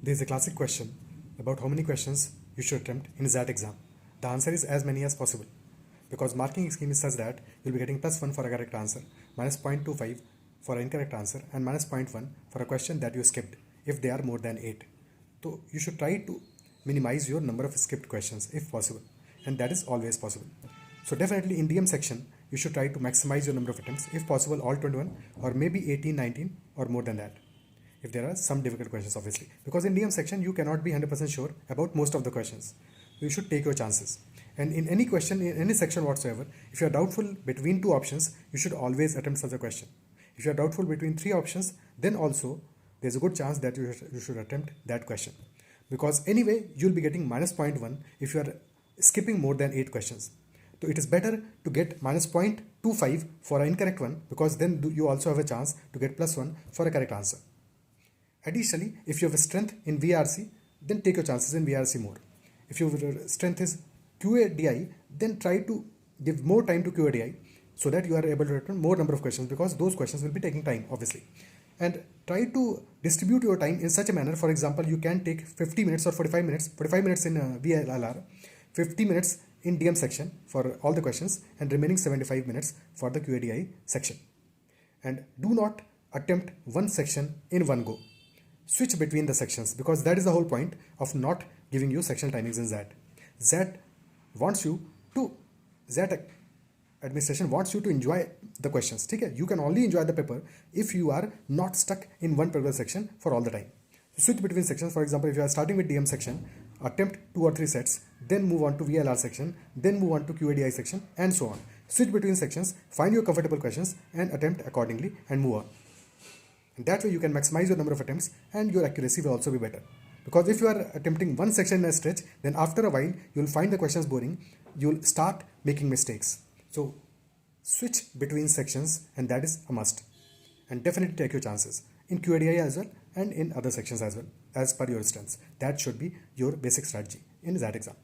There is a classic question about how many questions you should attempt in XAT exam. The answer is as many as possible, because marking scheme is such that you'll be getting +1 for a correct answer, -0.25 for an incorrect answer, and -0.1 for a question that you skipped if they are more than 8. So you should try to minimize your number of skipped questions if possible, and that is always possible. So definitely in DM section, you should try to maximize your number of attempts, if possible all 21 or maybe 18, 19 or more than that, if there are some difficult questions obviously, because in DM section you cannot be 100% sure about most of the questions. You should take your chances, and in any question, in any section whatsoever, if you are doubtful between two options, you should always attempt such a question. If you are doubtful between three options, then also there's a good chance that you should attempt that question, because anyway you'll be getting -0.1 if you are skipping more than 8 questions. So it is better to get -0.25 for an incorrect one, because then you also have a chance to get +1 for a correct answer. Additionally, if you have a strength in VRC, then take your chances in VRC more. If your strength is QADI, then try to give more time to QADI so that you are able to return more number of questions, because those questions will be taking time obviously. And try to distribute your time in such a manner. For example, you can take 50 minutes or 45 minutes in VLR, 50 minutes in DM section for all the questions, and remaining 75 minutes for the QADI section. And do not attempt one section in one go. Switch between the sections, because that is the whole point of not giving you sectional timings in XAT. XAT administration wants you to enjoy the questions. Okay? You can only enjoy the paper if you are not stuck in one particular section for all the time. So switch between sections. For example, if you are starting with DM section, attempt 2 or 3 sets, then move on to VLR section, then move on to QADI section, and so on. Switch between sections, find your comfortable questions and attempt accordingly and move on. And that way you can maximize your number of attempts and your accuracy will also be better. Because if you are attempting one section in a stretch, then after a while you'll find the questions boring, you'll start making mistakes. So switch between sections, and that is a must. And definitely take your chances in QADI as well and in other sections as well, as per your strengths. That should be your basic strategy in XAT exam.